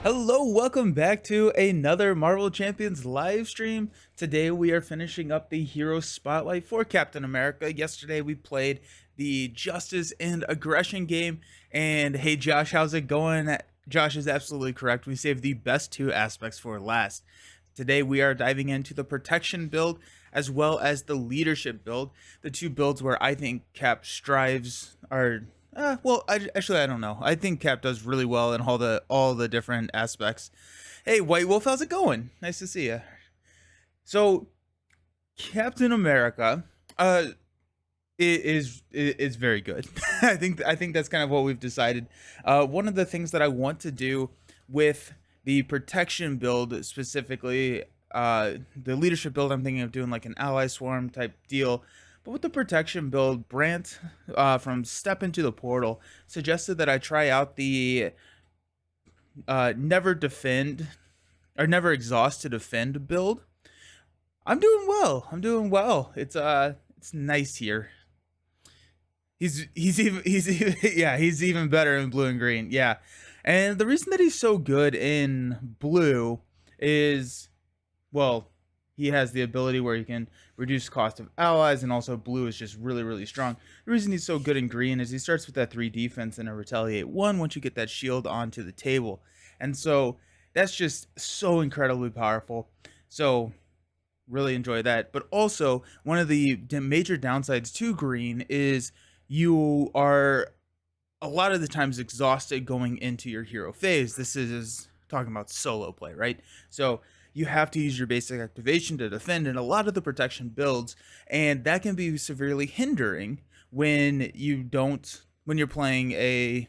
Hello, welcome back to another Marvel Champions live stream. Today we are finishing up the Hero Spotlight for Captain America. Yesterday we played the Justice and Aggression game. And hey Josh, how's it going? Josh is absolutely correct. We saved the best two aspects for last. Today we are diving into the Protection build as well as the Leadership build. The two builds where I think Cap strives are actually, I don't know. I think Cap does really well in all the different aspects. Hey, White Wolf, how's it going? Nice to see you. So, Captain America, is very good. I think that's kind of what we've decided. One of the things that I want to do with the Protection build specifically, the Leadership build, I'm thinking of doing like an ally swarm type deal. But with the Protection build, Brant from Step Into the Portal suggested that I try out the never defend or never exhaust to defend build. I'm doing well. It's nice here. He's even better in blue and green. Yeah. And the reason that he's so good in blue is, well, he has the ability where he can reduce cost of allies, and also blue is just really, really strong. The reason he's so good in green is he starts with that 3 defense and a retaliate 1 once you get that shield onto the table. And so that's just so incredibly powerful. So really enjoy that. But also, one of the major downsides to green is you are a lot of the times exhausted going into your hero phase. This is talking about solo play, right? So you have to use your basic activation to defend in a lot of the Protection builds, and that can be severely hindering when you're playing a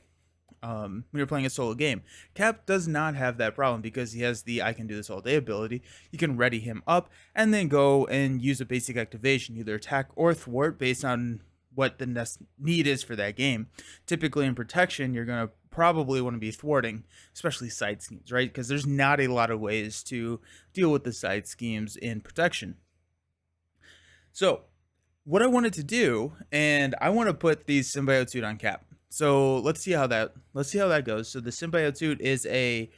solo game. Cap does not have that problem because he has the I can do this all day ability. You can ready him up and then go and use a basic activation, either attack or thwart based on what the need is for that game. Typically in Protection, you're going to probably want to be thwarting, especially side schemes, right? Because there's not a lot of ways to deal with the side schemes in Protection. So what I wanted to do, and I want to put the symbiote suit on Cap. So let's see how that goes. So the symbiote suit is a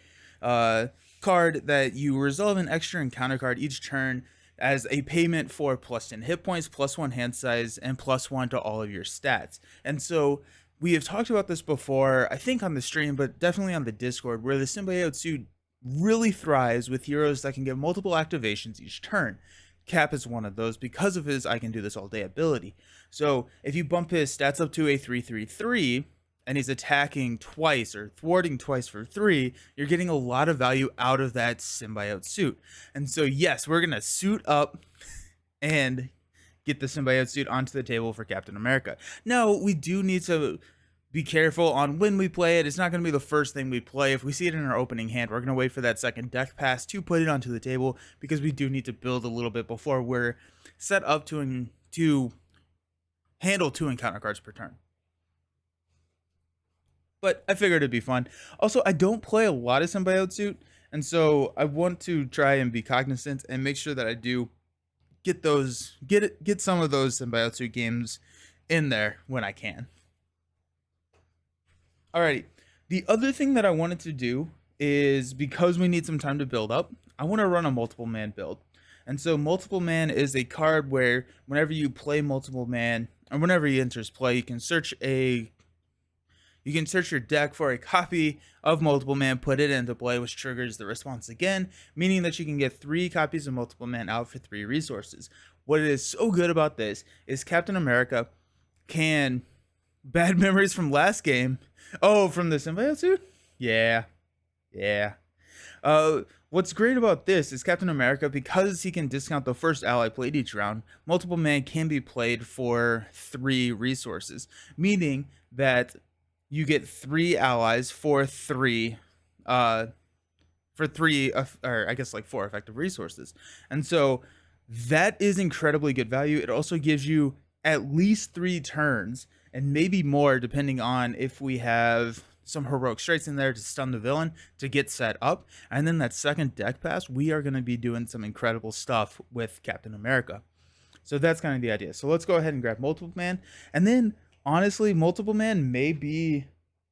card that you resolve an extra encounter card each turn as a payment for +10 hit points, +1 hand size, and +1 to all of your stats. And so we have talked about this before, I think on the stream, but definitely on the Discord, where the symbiote suit really thrives with heroes that can get multiple activations each turn. Cap is one of those because of his I can do this all day ability. So if you bump his stats up to a 3/3/3 and he's attacking twice or thwarting twice for 3, you're getting a lot of value out of that symbiote suit. And so yes, we're gonna suit up and get the symbiote suit onto the table for Captain America. Now, we do need to be careful on when we play it. It's not going to be the first thing we play. If we see it in our opening hand, we're going to wait for that second deck pass to put it onto the table, because we do need to build a little bit before we're set up to handle 2 encounter cards per turn. But I figured it'd be fun. Also, I don't play a lot of symbiote suit, and so I want to try and be cognizant and make sure that I do get some of those symbiote suit games in there when I can. Alrighty. The other thing that I wanted to do is, because we need some time to build up, I want to run a multiple man build. And so multiple man is a card where whenever you play multiple man, or whenever he enters play, you can search your deck for a copy of multiple man, put it into play, which triggers the response again, meaning that you can get 3 copies of multiple man out for 3 resources. What is so good about this is Captain America can, bad memories from last game. Oh, from the symbiote suit? Yeah. What's great about this is Captain America, because he can discount the first ally played each round, multiple man can be played for 3 resources, meaning that you get 3 allies for 3 or I guess like 4 effective resources. And so that is incredibly good value. It also gives you at least 3 turns, and maybe more depending on if we have some heroic strikes in there to stun the villain to get set up. And then that second deck pass, we are going to be doing some incredible stuff with Captain America. So that's kind of the idea. So let's go ahead and grab multiple man. And then honestly, multiple man may be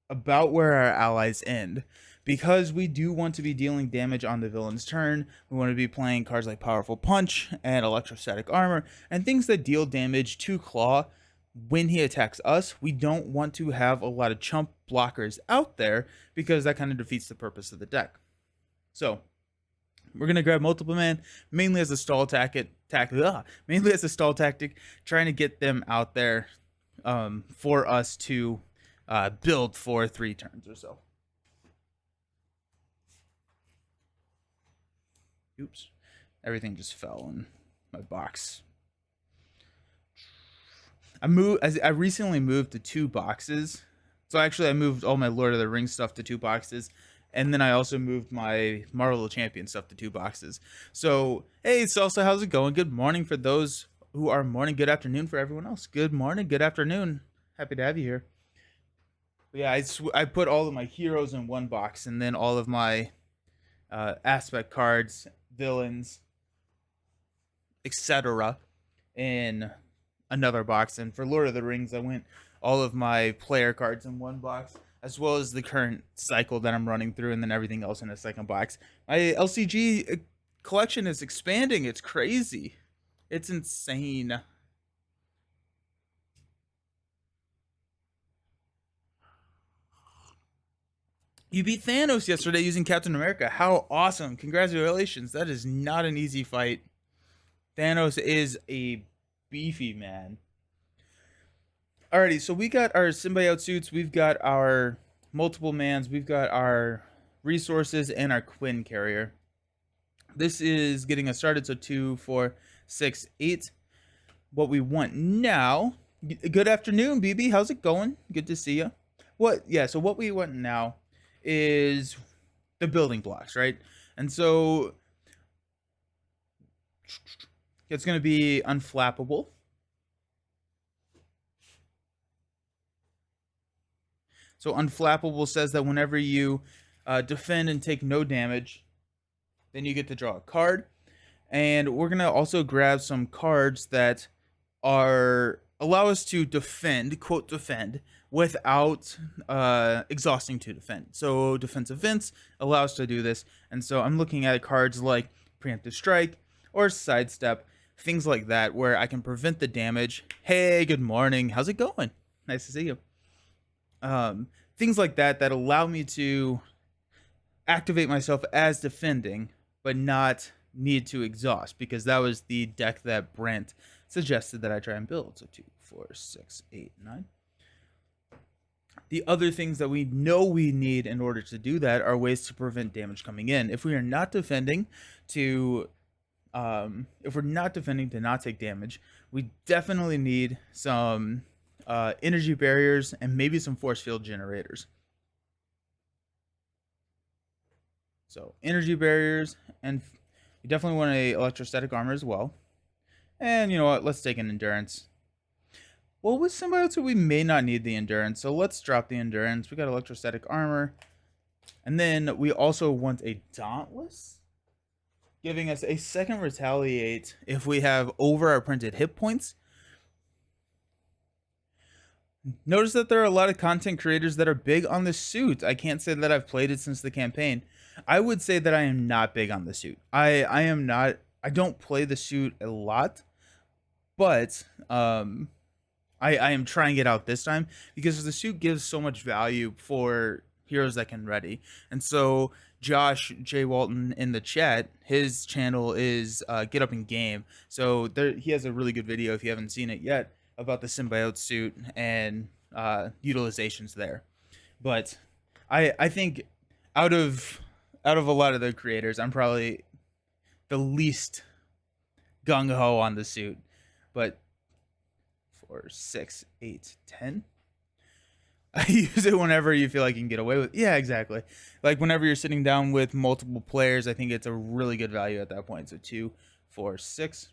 about where our allies end, because we do want to be dealing damage on the villain's turn. We want to be playing cards like Powerful Punch and Electrostatic Armor and things that deal damage to Klaw when he attacks us. We don't want to have a lot of chump blockers out there because that kind of defeats the purpose of the deck. So we're gonna grab Multiple Man mainly as a stall tactic, trying to get them out there for us to build for 3 turns or so. Oops, everything just fell in my box. I recently moved to 2 boxes. So actually I moved all my Lord of the Rings stuff to 2 boxes. And then I also moved my Marvel Champion stuff to 2 boxes. So, hey, Salsa, how's it going? Good morning for those who are morning. Good afternoon for everyone else. Good morning. Good afternoon. Happy to have you here. But yeah, I put all of my heroes in 1 box, and then all of my aspect cards, villains, etc. in another box. And for Lord of the Rings, I went all of my player cards in 1 box, as well as the current cycle that I'm running through, and then everything else in a second box. My LCG collection is expanding. It's crazy. It's insane. You beat Thanos yesterday using Captain America. How awesome. Congratulations. That is not an easy fight. Thanos is a beefy man. Alrighty, so we got our symbiote suits, we've got our multiple mans, we've got our resources, and our Quinn carrier. This is getting us started, so 2, 4, 6, 8. What we want now, good afternoon, BB, how's it going? Good to see you. So what we want now is the building blocks, right? And so it's going to be unflappable. So unflappable says that whenever you defend and take no damage, then you get to draw a card. And we're going to also grab some cards that allow us to defend, quote defend, without exhausting to defend. So defensive events allow us to do this. And so I'm looking at cards like Preemptive Strike or Sidestep, things like that, where I can prevent the damage. Hey, good morning. How's it going? Nice to see you. Things like that allow me to activate myself as defending, but not need to exhaust, because that was the deck that Brent suggested that I try and build. So 2, 4, 6, 8, 9. The other things that we know we need in order to do that are ways to prevent damage coming in. If we are not defending to not take damage, we definitely need some energy barriers and maybe some force field generators. So energy barriers, and you definitely want a electrostatic armor as well. And you know what? Let's take an endurance. Well, with symbiotes, we may not need the endurance, so let's drop the endurance. We got electrostatic armor, and then we also want a dauntless, giving us a second retaliate if we have over our printed hit points. Notice that there are a lot of content creators that are big on the suit. I can't say that I've played it since the campaign. I would say that I am not big on the suit. I am not. I don't play the suit a lot, but I am trying it out this time because the suit gives so much value for heroes that can ready. And so Josh J. Walton in the chat, his channel is Get Up in Game. So he has a really good video if you haven't seen it yet about the symbiote suit and utilizations there. But I think out of a lot of the creators, I'm probably the least gung-ho on the suit. But 4, 6, 8, 10. I use it whenever you feel like you can get away with. Yeah, exactly. Like whenever you're sitting down with multiple players, I think it's a really good value at that point. So 2, 4, 6.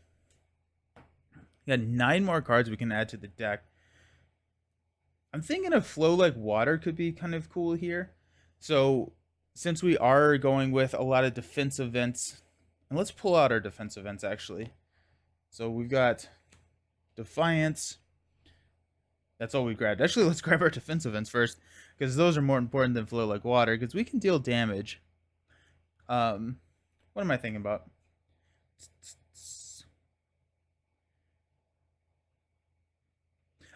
We got 9 more cards we can add to the deck. I'm thinking a Flow Like Water could be kind of cool here. So since we are going with a lot of defense events, and let's pull out our defense events actually. So we've got Defiance, That's all we grabbed. Actually, let's grab our defensive ends first, because those are more important than flow like water, because we can deal damage. What am I thinking about?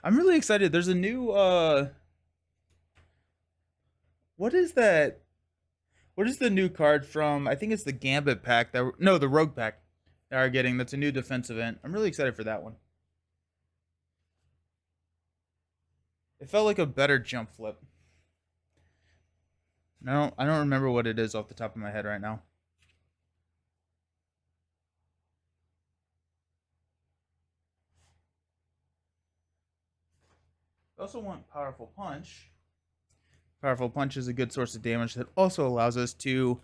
I'm really excited. There's a new what is that? What is the new card from? I think it's the Gambit pack that no, the Rogue pack that are getting. That's a new defense event. I'm really excited for that one. It felt like a better jump flip. I don't remember what it is off the top of my head right now. I also want Powerful Punch. Powerful Punch is a good source of damage that also allows us to...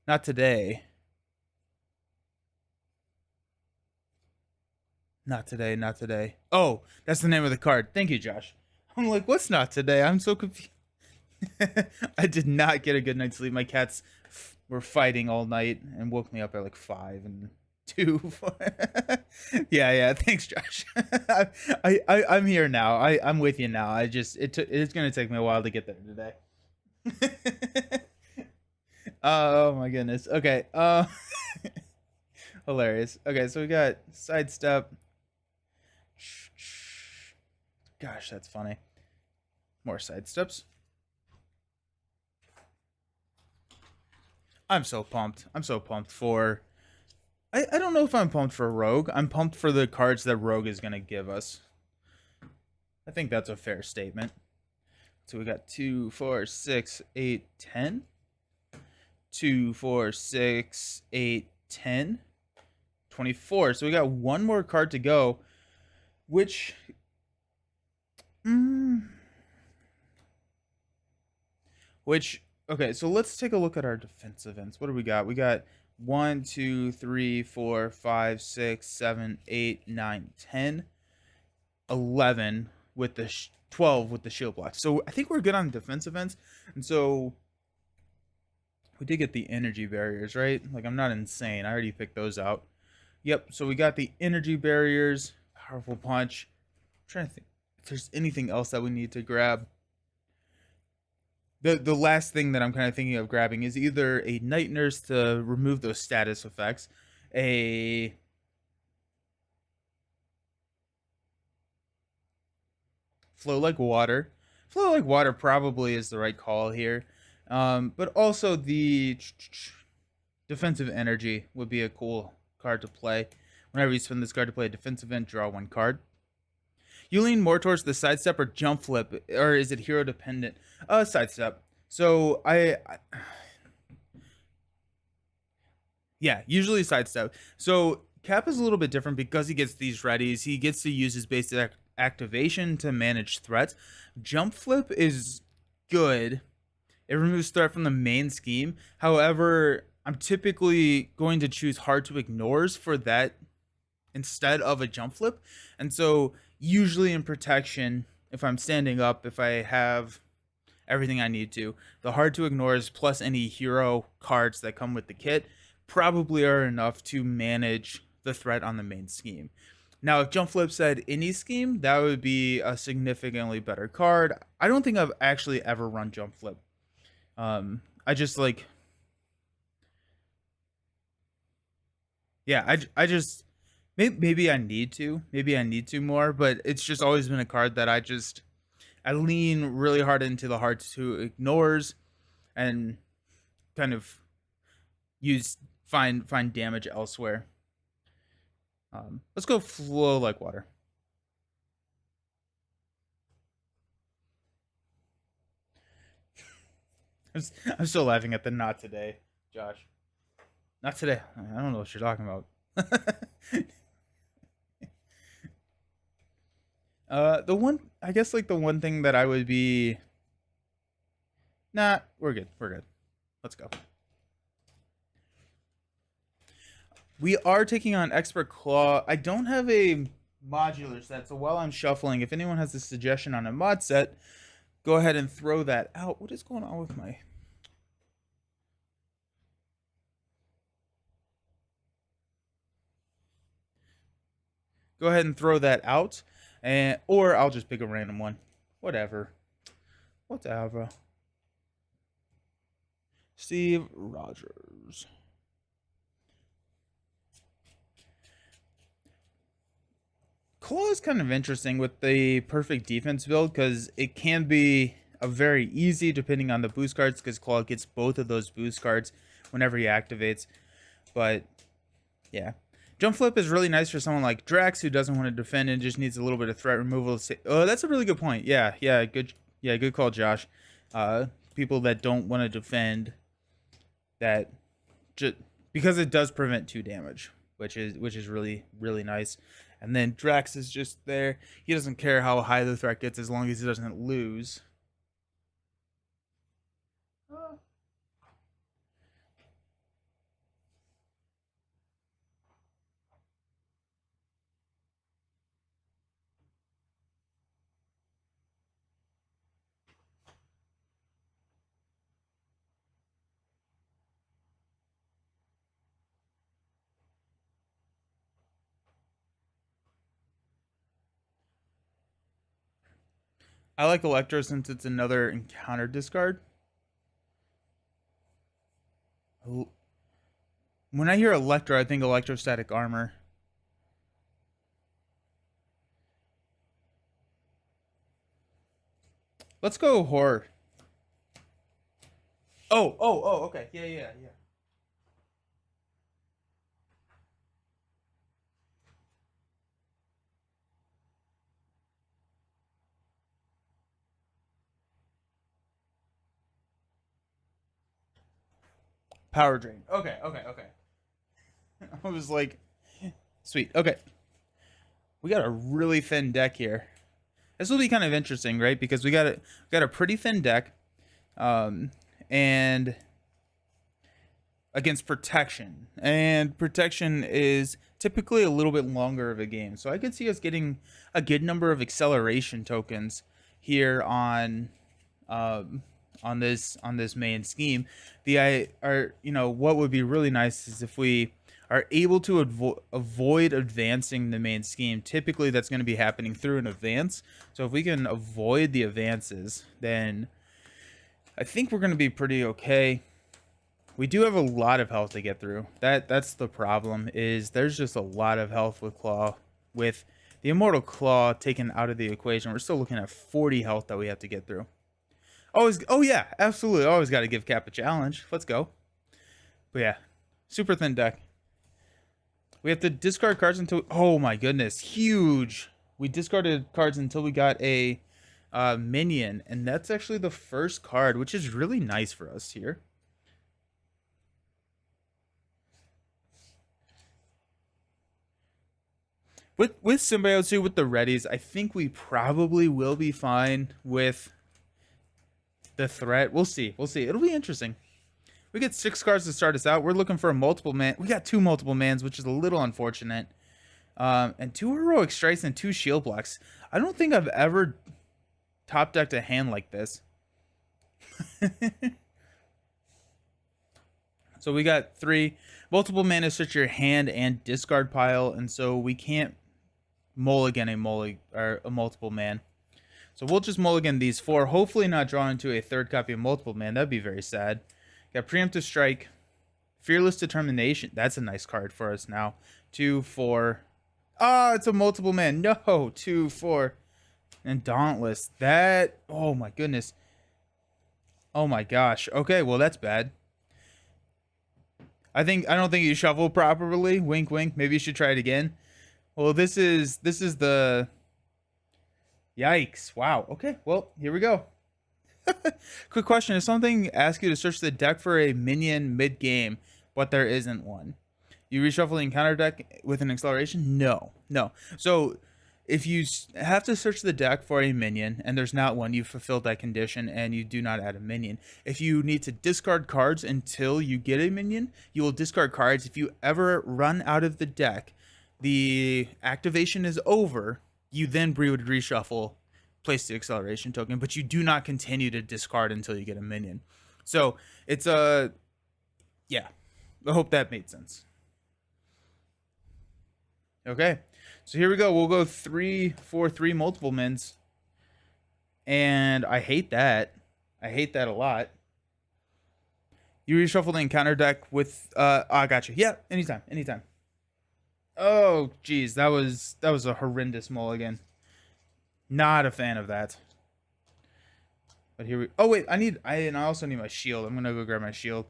Not today. Not today, not today. Oh, that's the name of the card. Thank you, Josh. I'm like, what's not today? I'm so confused. I did not get a good night's sleep. My cats were fighting all night and woke me up at like 5 and 2. Yeah. Thanks, Josh. I'm here now. I'm with you now. It's gonna take me a while to get there today. Oh my goodness. Okay. Hilarious. Okay, so we got sidestep. Gosh, that's funny. More sidesteps. I'm so pumped. I'm so pumped for... I don't know if I'm pumped for Rogue. I'm pumped for the cards that Rogue is going to give us. I think that's a fair statement. So we got 2, 4, 6, 8, 10. 2, 4, 6, 8, 10. 24. So we got one more card to go, which... Okay, so let's take a look at our defensive ends. What do we got? We got 1, 2, 3, 4, 5, 6, 7, 8, 9, 10, 11 with the 12 with the shield block. So I think we're good on defensive ends. And so we did get the energy barriers, right? Like, I'm not insane. I already picked those out. Yep, so we got the energy barriers, powerful punch. I'm trying to think if there's anything else that we need to grab. The last thing that I'm kind of thinking of grabbing is either a Night Nurse to remove those status effects, a Flow Like Water. Flow Like Water probably is the right call here, but also the Defensive Energy would be a cool card to play. Whenever you spend this card to play a defensive end, draw 1 card. You lean more towards the sidestep or jump flip, or is it hero dependent? Sidestep. So yeah, usually sidestep. So Cap is a little bit different because he gets these readies. He gets to use his basic activation to manage threats. Jump flip is good. It removes threat from the main scheme. However, I'm typically going to choose hard to ignores for that instead of a jump flip. And so usually in protection, if I'm standing up, if I have everything I need to, the hard to ignores plus any hero cards that come with the kit probably are enough to manage the threat on the main scheme. Now, if jump flip said any scheme, that would be a significantly better card. I don't think I've actually ever run jump flip. I just like... Yeah, I just... Maybe I need to. Maybe I need to more, but it's just always been a card that I lean really hard into the hard to ignores and kind of find damage elsewhere. Let's go Flow Like Water. I'm still laughing at the not today, Josh. Not today. I don't know what you're talking about. I guess like the one thing that I would be... Nah, we're good. We're good. Let's go. We are taking on Expert Klaw. I don't have a modular set, so while I'm shuffling, if anyone has a suggestion on a mod set, go ahead and throw that out. What is going on with my... Go ahead and throw that out. and or I'll just pick a random one. Whatever. Whatever. Steve Rogers. Klaw is kind of interesting with the perfect defense build because it can be a very easy depending on the boost cards because Klaw gets both of those boost cards whenever he activates. But yeah, jump flip is really nice for someone like Drax who doesn't want to defend and just needs a little bit of threat removal. Oh, that's a really good point. Yeah, good call, Josh. People that don't want to defend that just because it does prevent 2 damage, which is really nice. And then Drax is just there. He doesn't care how high the threat gets as long as he doesn't lose. I like Electro since it's another encounter discard. When I hear Electro, I think electrostatic armor. Let's go horror. Oh, okay. Yeah. Power drain. Okay. I was like, sweet. Okay. We got a really thin deck here. This will be kind of interesting, right? Because we got a pretty thin deck, and against protection, and protection is typically a little bit longer of a game. So I could see us getting a good number of acceleration tokens here um, on this main scheme. What would be really nice is if we are able to avoid advancing the main scheme. Typically, that's going to be happening through an advance. So if we can avoid the advances, then I think we're going to be pretty okay. We do have a lot of health to get through. That's the problem. Is there's just a lot of health with Klaw. With the Immortal Klaw taken out of the equation, we're still looking at 40 health that we have to get through. Oh yeah, absolutely. Always got to give Cap a challenge. Let's go. But yeah, super thin deck. We have to discard cards until. Oh my goodness, huge. We discarded cards until we got a minion, and that's actually the first card, which is really nice for us here. With Symbiote with the readies, I think we probably will be fine with the threat. We'll see. It'll be interesting. We get 6 cards to start us out. We're looking for a multiple man. We got 2 multiple mans, which is a little unfortunate. And 2 heroic strikes and 2 shield blocks. I don't think I've ever top decked a hand like this. So we got 3 multiple mana to search your hand and discard pile, and so we can't mulligan a multiple man. So we'll just mulligan these 4, hopefully not draw into a 3rd copy of multiple man. That'd be very sad. Got Preemptive Strike, Fearless Determination. That's a nice card for us now. 2, 4. Ah, it's a multiple man. No, 2, 4. And Dauntless. That, oh my goodness. Oh my gosh. Okay, well that's bad. I don't think you shuffled properly. Wink, wink. Maybe you should try it again. Well, this is the. Yikes! Wow. Okay. Well, here we go. Quick question: if something asks you to search the deck for a minion mid-game, but there isn't one, you reshuffle the encounter deck with an acceleration? No. So if you have to search the deck for a minion and there's not one, you've fulfilled that condition and you do not add a minion. If you need to discard cards until you get a minion, you will discard cards. If you ever run out of the deck, the activation is over. You then would reshuffle, place the acceleration token, but you do not continue to discard until you get a minion. So it's yeah. I hope that made sense. Okay, So here we go. We'll go 3-4-3 multiple mins. And I hate that. I hate that a lot. You reshuffle the encounter deck with I got you. Yeah, anytime, anytime. Oh, geez, that was a horrendous mulligan. Not a fan of that. But here we. Oh wait, I also need my shield. I'm gonna go grab my shield.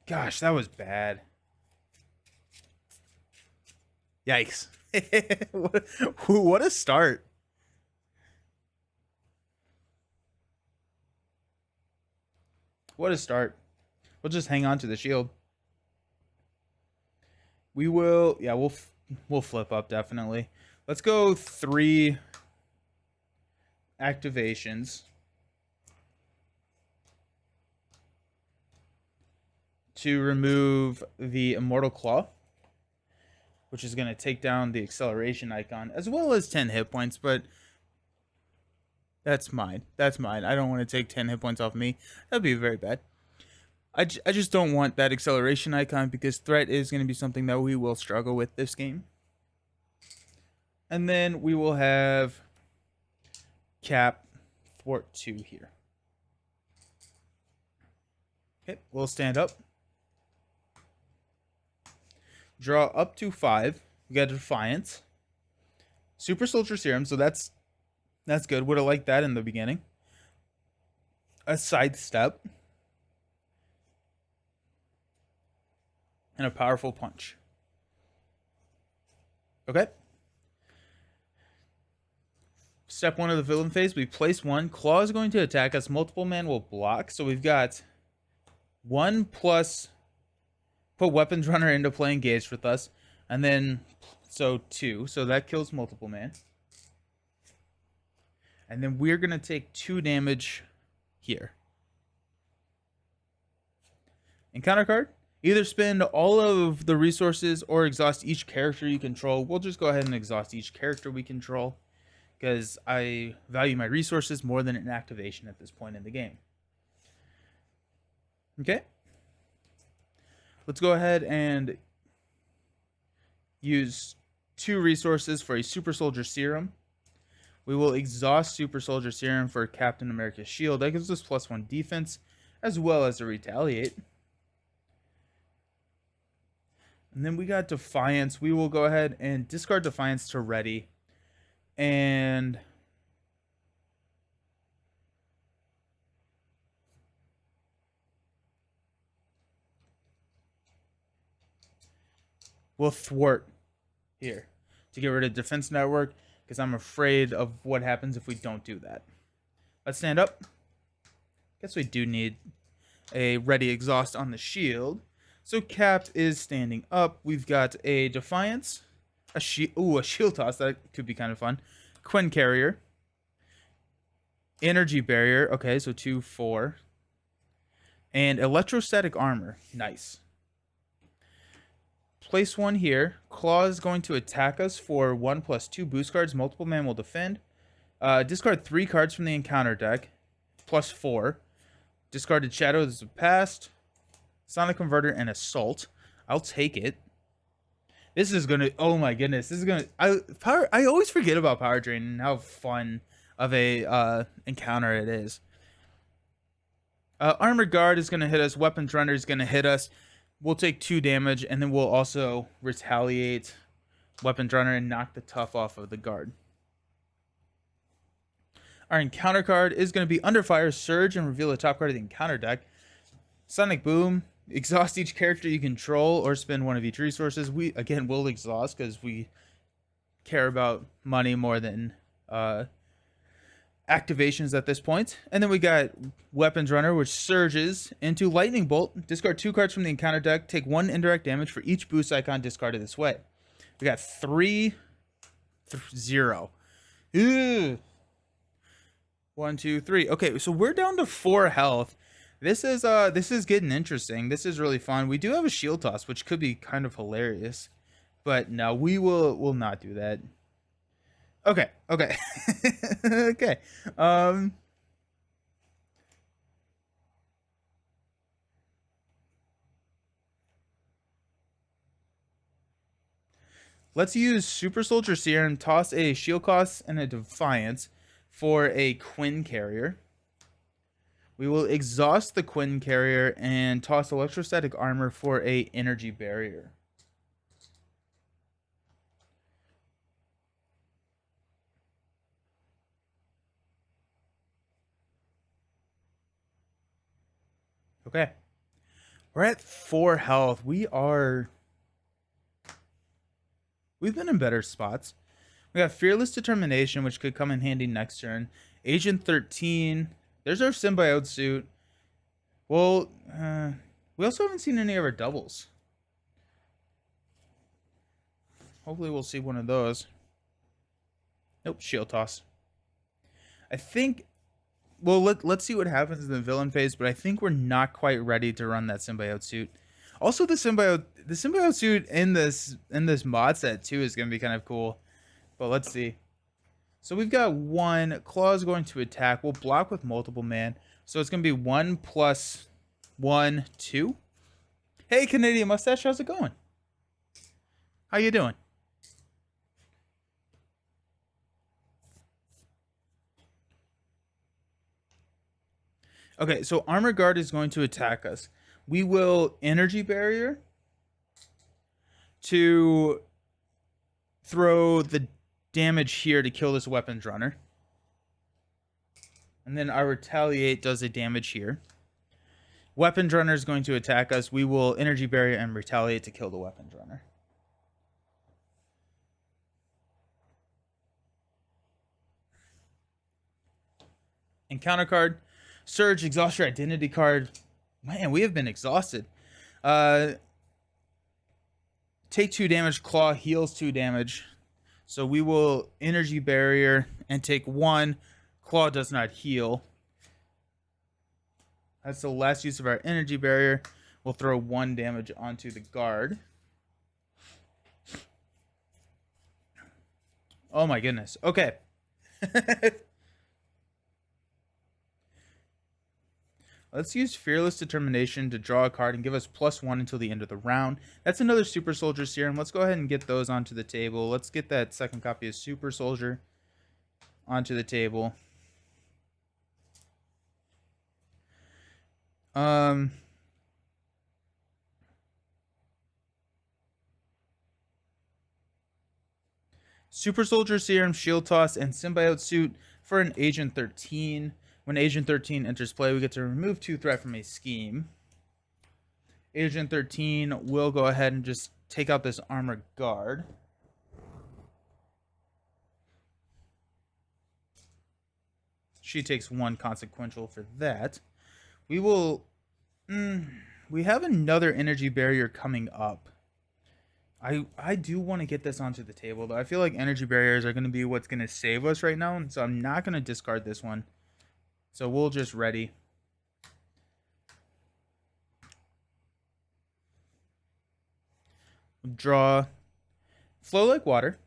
Gosh, that was bad. Yikes! What a start. What a start. We'll just hang on to the shield. We will. Yeah, we'll flip up definitely. Let's go 3 activations to remove the Immortal Klaw, which is going to take down the acceleration icon, as well as 10 hit points, but that's mine. That's mine. I don't want to take 10 hit points off me. That'd be very bad. I just don't want that acceleration icon because threat is going to be something that we will struggle with this game. And then we will have cap thwart 2 here. Okay, we'll stand up. Draw up to 5. We got Defiance. Super Soldier Serum, so that's good. Would have liked that in the beginning. A Sidestep. And a Powerful Punch. Okay. Step 1 of the villain phase, we place 1. Klaw is going to attack us. Multiple man will block. So we've got 1 plus... Put Weapons Runner into play engaged with us. And then, so 2. So that kills multiple man. And then we're going to take 2 damage here. Encounter card. Either spend all of the resources or exhaust each character you control. We'll just go ahead and exhaust each character we control, because I value my resources more than an activation at this point in the game. Okay. Let's go ahead and use 2 resources for a Super Soldier Serum. We will exhaust Super Soldier Serum for Captain America's Shield. That gives us +1 defense, as well as a Retaliate. And then we got Defiance. We will go ahead and discard Defiance to ready. And we'll thwart here to get rid of Defense Network, because I'm afraid of what happens if we don't do that. Let's stand up. Guess we do need a ready exhaust on the shield. So Cap is standing up. We've got a Defiance, a shield toss. That could be kind of fun. Quinn Carrier. Energy Barrier. Okay, so 2, 4. And Electrostatic Armor. Nice. Place 1 here. Klaw is going to attack us for 1 + 2 boost cards. Multiple man will defend. Discard 3 cards from the encounter deck. +4. Discarded Shadows of Past. Sonic Converter and Assault. I'll take it. This is gonna. Oh my goodness. This is gonna. I always forget about Power Drain and how fun of a encounter it is. Armor Guard is gonna hit us. Weapons Runner is gonna hit us. We'll take 2 damage, and then we'll also retaliate Weapons Runner and knock the tough off of the guard. Our encounter card is going to be Under Fire, Surge, and reveal the top card of the encounter deck. Sonic Boom. Exhaust each character you control or spend 1 of each resources. We, again, will exhaust because we care about money more than activations at this point. And then we got Weapons Runner, which surges into Lightning Bolt. Discard 2 cards from the encounter deck. Take 1 indirect damage for each boost icon discarded this way. We got 3, 0. Ew. 1, 2, 3. Okay, so we're down to 4 health. This is getting interesting. This is really fun. We do have a shield toss, which could be kind of hilarious, but no, will not do that. Okay. Okay. Let's use Super Soldier Serum, toss a Shield Cost and a Defiance for a Quinn Carrier. We will exhaust the Quinn Carrier and toss Electrostatic Armor for a Energy Barrier. Okay. We're at 4 health. We've been in better spots. We got Fearless Determination, which could come in handy next turn. Agent 13. There's our Symbiote suit. Well, we also haven't seen any of our doubles. Hopefully we'll see one of those. Nope, Shield Toss. I think... Well, let's see what happens in the villain phase, but I think we're not quite ready to run that Symbiote suit. Also, the Symbiote suit in this mod set too is going to be kind of cool. But let's see. So we've got 1. Klaw is going to attack. We'll block with multiple man. So it's going to be 1 plus 1, 2. Hey, Canadian Mustache, how's it going? How you doing? Okay, so Armor Guard is going to attack us. We will Energy Barrier to throw the damage here to kill this Weapons Runner. And then our Retaliate does a damage here. Weapons Runner is going to attack us. We will Energy Barrier and Retaliate to kill the Weapons Runner. Encounter card. Surge, exhaust your identity card. Man, we have been exhausted. Take 2 damage. Klaw heals 2 damage. So we will Energy Barrier and take 1. Klaw does not heal. That's the last use of our Energy Barrier. We'll throw 1 damage onto the guard. Oh my goodness. Okay. Let's use Fearless Determination to draw a card and give us +1 until the end of the round. That's another Super Soldier Serum. Let's go ahead and get those onto the table. Let's get that second copy of Super Soldier onto the table. Super Soldier Serum, Shield Toss, and Symbiote Suit for an Agent 13. When Agent 13 enters play, we get to remove 2 threat from a scheme. Agent 13 will go ahead and just take out this Armor Guard. She takes 1 consequential for that. We will... we have another Energy Barrier coming up. I do want to get this onto the table, though. I feel like Energy Barriers are going to be what's going to save us right now, so I'm not going to discard this one. So we'll just ready. Draw. Flow Like Water.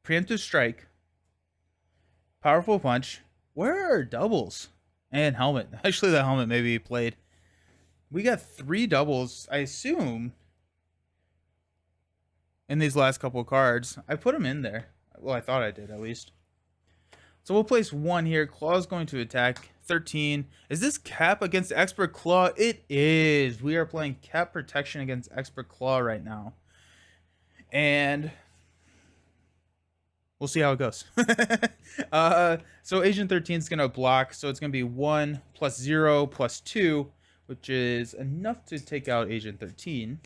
Preemptive Strike. Powerful Punch. Where are our doubles? And Helmet. Actually, the Helmet maybe played. We got 3 doubles, I assume, in these last couple of cards. I put them in there. Well, I thought I did, at least. So we'll place 1 here. Klaw is going to attack. 13. Is this cap against Expert Klaw? It is. We are playing cap protection against Expert Klaw right now. And we'll see how it goes. So Agent 13 is going to block. So it's going to be 1 plus 0 plus 2, which is enough to take out Agent 13.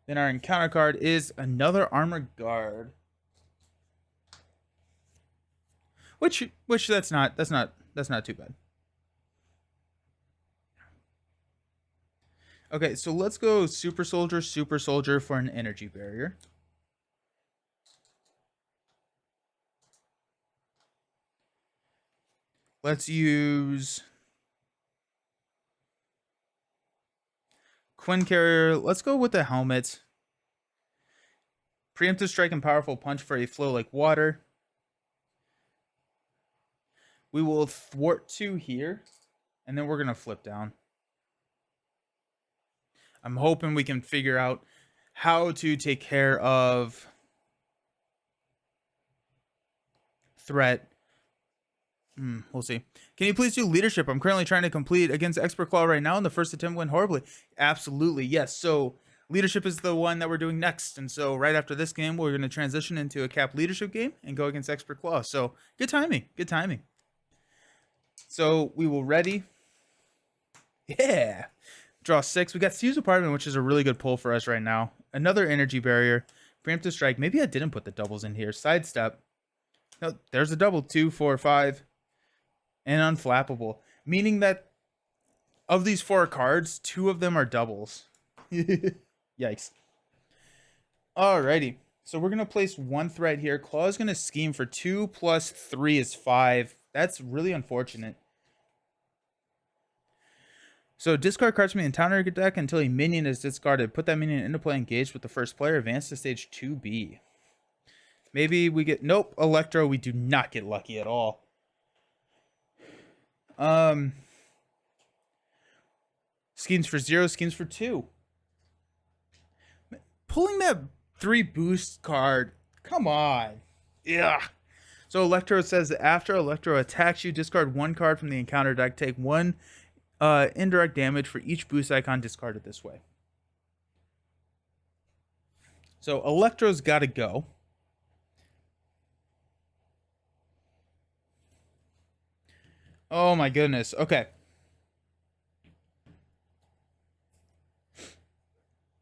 Then our encounter card is another Armor Guard. Which that's not too bad. Okay, so let's go Super Soldier for an Energy Barrier. Let's use Quinn Carrier. Let's go with the Helmet. Preemptive Strike and Powerful Punch for a Flow Like Water. We will thwart 2 here, and then we're going to flip down. I'm hoping we can figure out how to take care of threat. We'll see. Can you please do leadership? I'm currently trying to complete against Expert Claw right now, and the first attempt went horribly. Absolutely, yes. So leadership is the one that we're doing next, and so right after this game, we're going to transition into a cap leadership game and go against Expert Claw. So good timing, good timing. So we will ready. Yeah. Draw 6. We got Steve's Apartment, which is a really good pull for us right now. Another energy barrier. Preemptive strike. Maybe I didn't put the doubles in here. Sidestep. No, there's a double. 2, 4, 5. And unflappable. Meaning that of these 4 cards, 2 of them are doubles. Yikes. Alrighty. So we're going to place 1 threat here. Klaw is going to scheme for 2 plus 3 is 5. That's really unfortunate. So discard cards from the encounter deck until a minion is discarded. Put that minion into play engaged with the first player. Advance to stage 2B. Maybe we get... Nope. Electro, we do not get lucky at all. Schemes for 0, schemes for 2. Pulling that 3 boost card. Come on. Yeah. So Electro says after Electro attacks you, discard 1 card from the encounter deck. Take 1 indirect damage for each boost icon discarded this way. So Electro's got to go. Oh my goodness. Okay.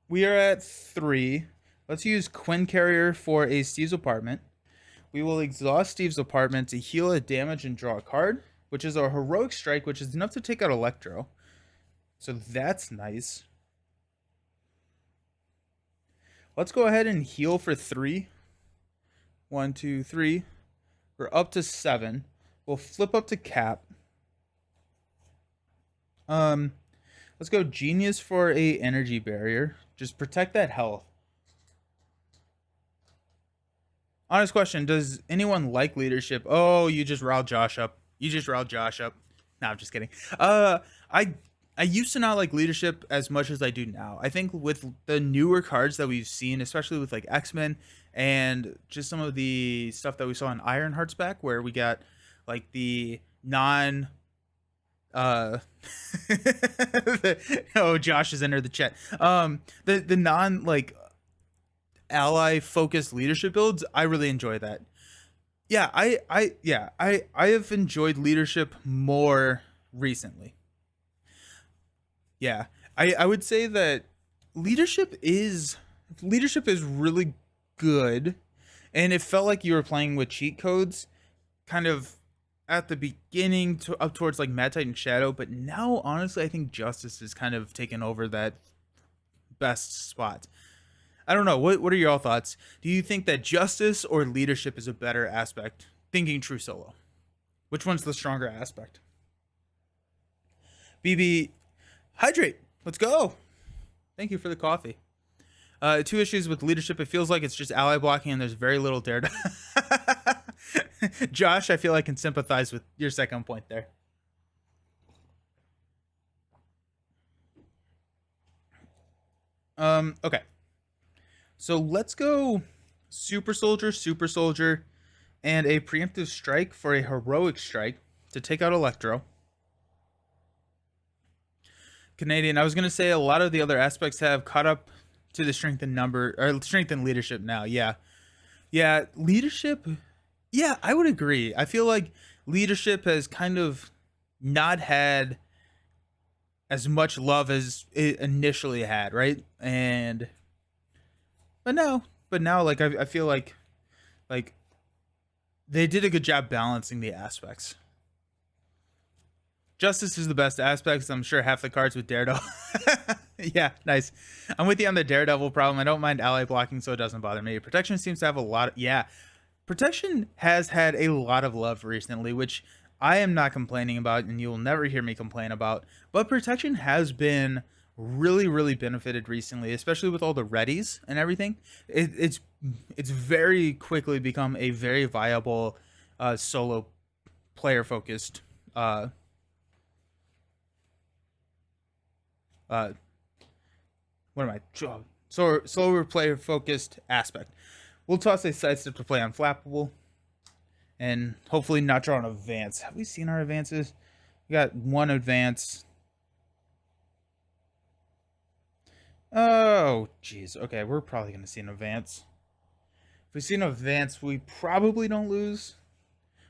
We are at 3. Let's use Quinn Carrier for a Steve's Apartment. We will exhaust Steve's Apartment to heal a damage and draw a card, which is our Heroic Strike, which is enough to take out Electro. So that's nice. Let's go ahead and heal for 3. 1, 2, 3. We're up to 7. We'll flip up to cap. Let's go Genius for a energy barrier. Just protect that health. Honest question, does anyone like leadership? Oh, you just riled Josh up. You just riled Josh up. No, I'm just kidding. I used to not like leadership as much as I do now. I think with the newer cards that we've seen, especially with like X-Men and just some of the stuff that we saw in Ironheart's back, where we got like the non oh, Josh has entered the chat. The non like ally focused leadership builds, I really enjoy that. Yeah, I have enjoyed leadership more recently. Yeah, I would say that leadership is really good, and it felt like you were playing with cheat codes, kind of at the beginning to up towards like Mad Titan Shadow, but now honestly I think Justice has kind of taken over that best spot. I don't know. What are your thoughts? Do you think that Justice or leadership is a better aspect? Thinking true solo. Which one's the stronger aspect? BB, hydrate. Let's go. Thank you for the coffee. 2 issues with leadership. It feels like it's just ally blocking and there's very little daredevil. Josh, I feel I can sympathize with your second point there. Okay. So let's go Super Soldier, and a Preemptive Strike for a Heroic Strike to take out Electro. Canadian, I was going to say a lot of the other aspects have caught up to the strength and number, or strength and leadership now. Yeah. Yeah, leadership. Yeah, I would agree. I feel like leadership has kind of not had as much love as it initially had, right? But now, like I feel like they did a good job balancing the aspects. Justice is the best aspects. I'm sure half the cards with Daredevil. Yeah, nice. I'm with you on the Daredevil problem. I don't mind ally blocking, so it doesn't bother me. Protection seems to have a lot of... Yeah, Protection has had a lot of love recently, which I am not complaining about, and you will never hear me complain about. But Protection has been really, really benefited recently, especially with all the readies and everything. It's very quickly become a very viable solo player-focused what am I? slower player focused aspect. We'll toss a sidestep to play unflappable, and hopefully not draw an advance. Have we seen our advances? We got one advance. Oh, jeez. Okay, we're probably going to see an advance. If we see an advance, we probably don't lose,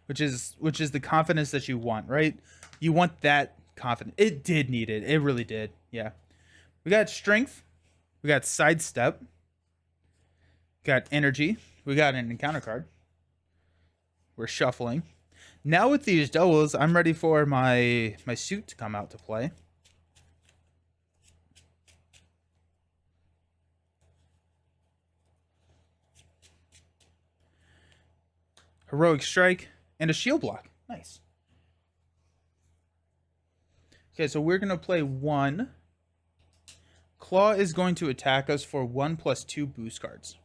which is the confidence that you want, right? You want that confidence. It did need it. It really did. Yeah. We got strength. We got sidestep. Got energy. We got an encounter card. We're shuffling. Now with these doubles, I'm ready for my suit to come out to play. Heroic strike and a shield block. Nice. Okay, so we're gonna play one. Klaw is going to attack us for 1+2 boost cards.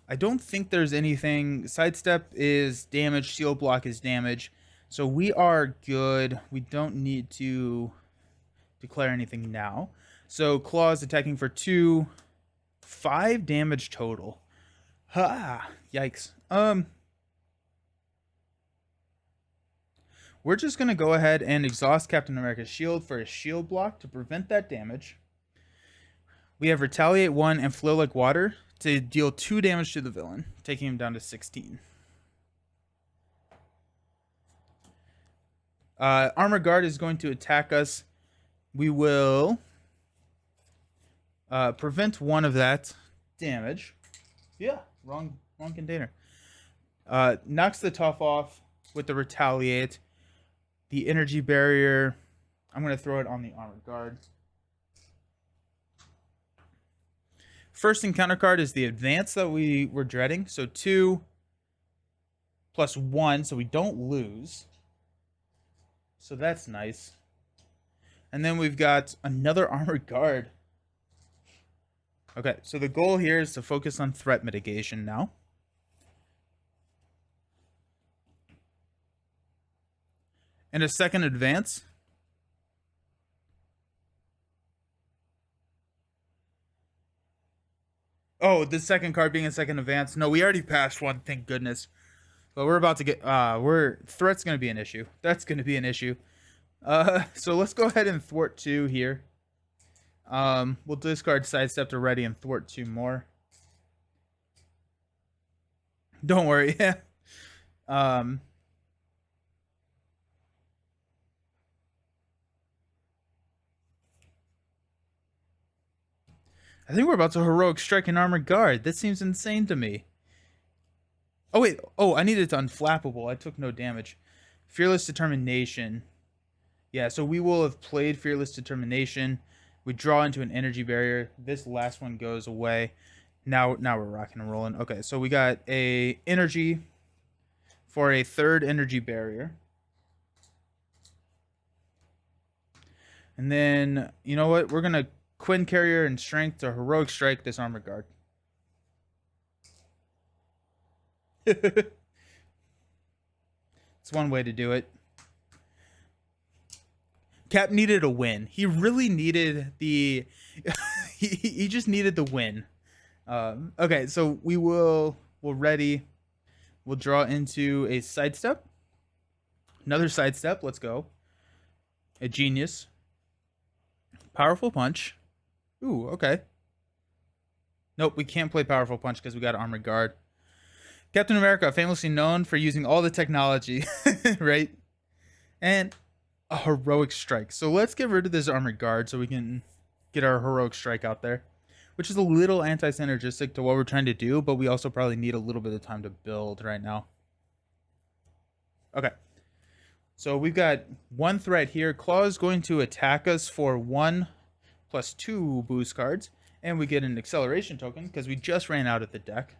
I don't think there's anything. Sidestep is damage. Shield block is damage. So we are good. We don't need to declare anything now. So Klaw is attacking for 5 damage total. Ha! Yikes. We're just gonna go ahead and exhaust Captain America's shield for a shield block to prevent that damage. We have Retaliate 1 and Flow Like Water to deal 2 damage to the villain, taking him down to 16. Armor Guard is going to attack us. We will prevent 1 of that damage. Yeah, wrong container. Knocks the tough off with the Retaliate. The energy barrier, I'm going to throw it on the Armor Guard. First encounter card is the advance that we were dreading. So 2 + 1, so we don't lose. So that's nice. And then we've got another Armored Guard. Okay, so the goal here is to focus on threat mitigation now. And a second advance. Oh, the second card being a second advance. No, we already passed one, thank goodness. But we're about to get threat's gonna be an issue. That's gonna be an issue. So let's go ahead and thwart 2 here. We'll discard sidestep to ready and thwart 2 more. Don't worry. I think we're about to heroic strike an armored guard. That seems insane to me. Oh wait, I needed to unflappable. I took no damage. Fearless Determination. Yeah, so we will have played Fearless Determination. We draw into an energy barrier. This last one goes away. Now we're rocking and rolling. Okay, so we got a energy for a 3rd energy barrier. And then, you know what? We're going to Quinn Carrier and Strength to heroic strike this armor guard. It's one way to do it. Cap needed a win. He really needed the he just needed the win. Okay, so we'll ready. We'll draw into a sidestep. Another sidestep. Let's go. A genius. Powerful punch. Ooh, okay. Nope, we can't play powerful punch because we got armored guard. Captain America, famously known for using all the technology, right? And a heroic strike. So let's get rid of this armored guard so we can get our heroic strike out there, which is a little anti-synergistic to what we're trying to do, but we also probably need a little bit of time to build right now. Okay. So we've got one threat here. Klaw is going to attack us for 1+2 boost cards, and we get an acceleration token because we just ran out of the deck.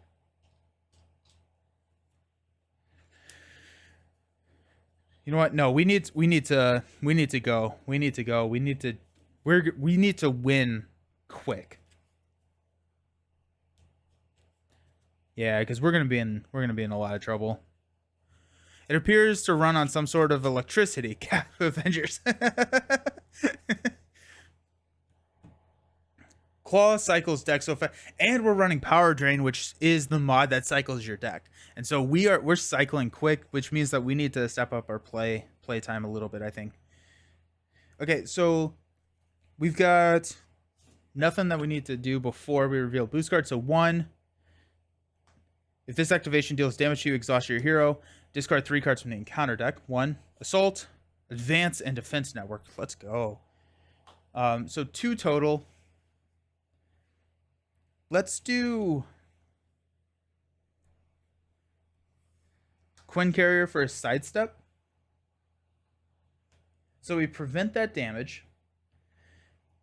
You know what? No, we need to go. We need to win quick. Yeah, because we're gonna be in a lot of trouble. It appears to run on some sort of electricity. Avengers. Claw cycles deck so fast, and we're running Power Drain, which is the mod that cycles your deck. And so we're cycling quick, which means that we need to step up our play time a little bit, I think. Okay, so we've got nothing that we need to do before we reveal boost card. So 1, if this activation deals damage to you, exhaust your hero. Discard 3 cards from the encounter deck. 1, Assault, Advance, and Defense Network. Let's go. So 2 total. Let's do Quinn Carrier for a sidestep. So we prevent that damage.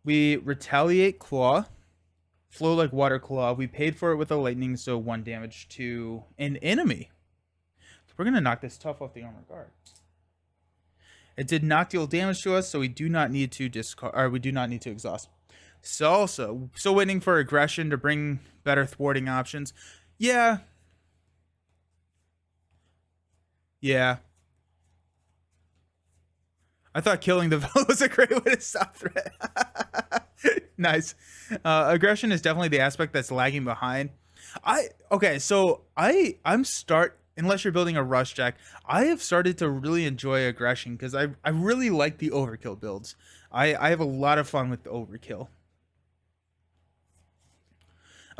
We retaliate Klaw. Flow like Water Claw. We paid for it with a lightning, so 1 damage to an enemy. So we're going to knock this tough off the armor guard. It did not deal damage to us, so we do not need to discard, or we do not need to exhaust. So also, still waiting for aggression to bring better thwarting options. Yeah. I thought killing the villain was a great way to stop threat. Nice. Aggression is definitely the aspect that's lagging behind. Unless you're building a rush deck, I have started to really enjoy aggression because I really like the overkill builds. I have a lot of fun with the overkill.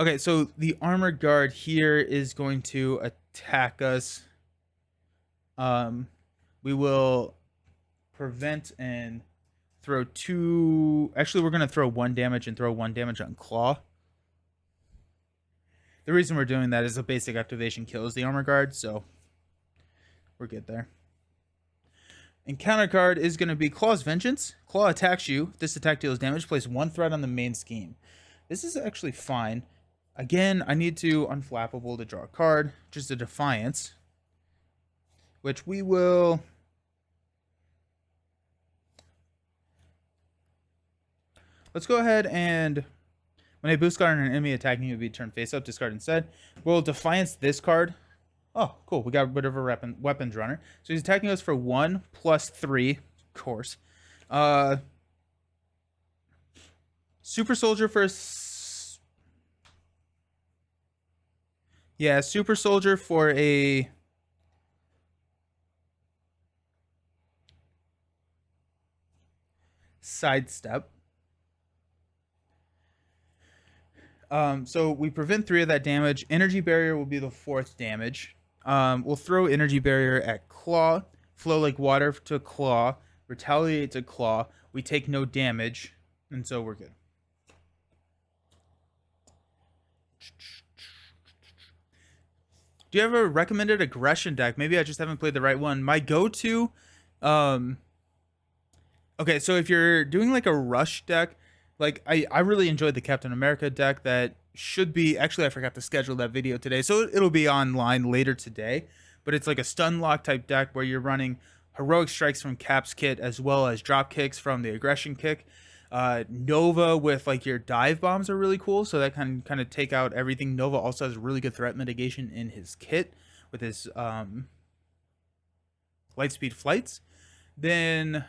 Okay, so the armor guard here is going to attack us. We will prevent and throw 2. Actually, we're going to throw 1 damage and throw 1 damage on Klaw. The reason we're doing that is a basic activation kills the armor guard, so we're good there. Encounter card is going to be Claw's Vengeance. Klaw attacks you. This attack deals damage. Place 1 threat on the main scheme. This is actually fine. Again, I need to Unflappable to draw a card, which is a Defiance, which we will... Let's go ahead and... When a boost card on an enemy attacking you will be turned face up, discard instead. We'll Defiance this card. Oh, cool. We got rid of a weapons runner. So he's attacking us for 1 plus 3, of course. Super Soldier for... Yeah, Super Soldier for a... sidestep. So we prevent 3 of that damage. Energy Barrier will be the 4th damage. We'll throw Energy Barrier at Klaw. Flow like Water to Klaw. Retaliate to Klaw. We take no damage, and so we're good. Do you have a recommended aggression deck? Maybe I just haven't played the right one. My go-to... Okay, so if you're doing like a rush deck... Like, I really enjoyed the Captain America deck that should be... Actually, I forgot to schedule that video today, so it'll be online later today. But it's like a stun lock type deck where you're running Heroic Strikes from Cap's kit as well as Drop Kicks from the Aggression kick. Nova with like your dive bombs are really cool, so that can kind of take out everything. Nova also has really good threat mitigation in his kit with his Lightspeed Flights. Then...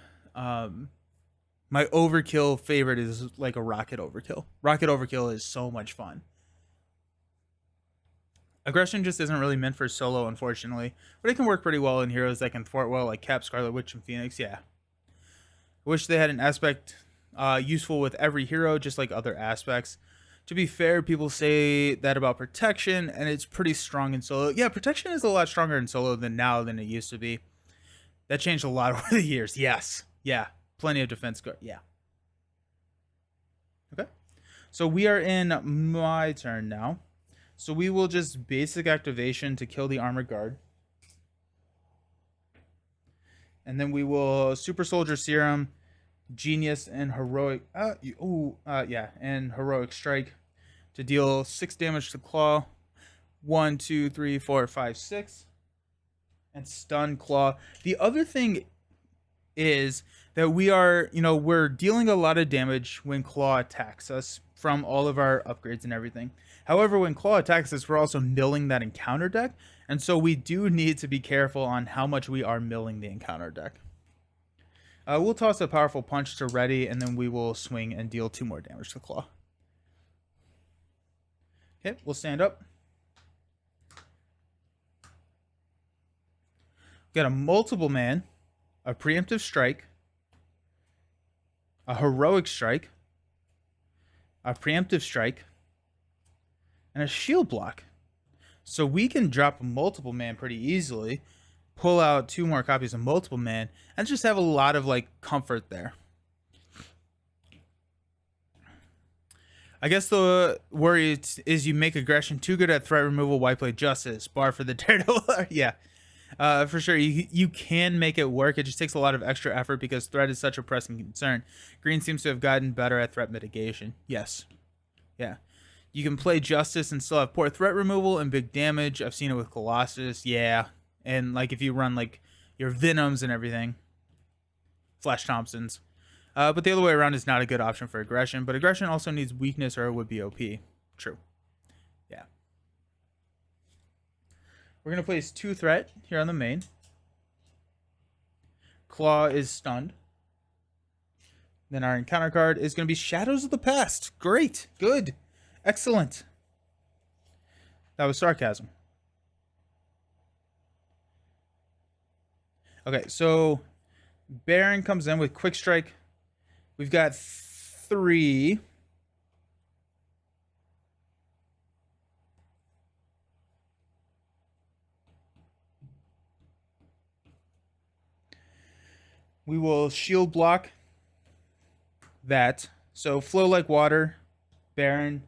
my overkill favorite is like a Rocket Overkill. Rocket Overkill is so much fun. Aggression just isn't really meant for solo, unfortunately. But it can work pretty well in heroes that can thwart well, like Cap, Scarlet Witch, and Phoenix. Yeah. I wish they had an aspect useful with every hero, just like other aspects. To be fair, people say that about protection, and it's pretty strong in solo. Yeah, protection is a lot stronger in solo than it used to be. That changed a lot over the years. Yes. Yeah. Plenty of defense guard. Yeah. Okay. So we are in my turn now. So we will just basic activation to kill the armor guard. And then we will Super Soldier Serum, Genius, and Heroic... and Heroic Strike to deal 6 damage to Klaw. 1, 2, 3, 4, 5, 6. And stun Klaw. The other thing is that we're dealing a lot of damage when Klaw attacks us from all of our upgrades and everything. However, when Klaw attacks us, we're also milling that encounter deck, and so we do need to be careful on how much we are milling the encounter deck. We'll toss a powerful punch to ready, and then we will swing and deal 2 more damage to Klaw. Okay, we'll stand up. Got a multiple man, a preemptive strike, a heroic strike, a preemptive strike, and a shield block. So we can drop a multiple man pretty easily, pull out 2 more copies of multiple man, and just have a lot of like comfort there. I guess the worry is you make aggression too good at threat removal. Why play justice? Bar for the Daredevil. Yeah, for sure. You can make it work. It just takes a lot of extra effort because threat is such a pressing concern. Green seems to have gotten better at threat mitigation. Yes. Yeah. You can play justice and still have poor threat removal and big damage. I've seen it with Colossus. Yeah. And like if you run like your Venoms and everything, Flash Thompsons. But the other way around is not a good option for aggression. But aggression also needs weakness or it would be OP. True. Yeah. We're going to place 2 threat here on the main. Klaw is stunned. Then our encounter card is going to be Shadows of the Past. Great. Good. Excellent. That was sarcasm. Okay, so Baron comes in with Quick Strike. We've got 3. We will shield block that. So Flow Like Water, Baron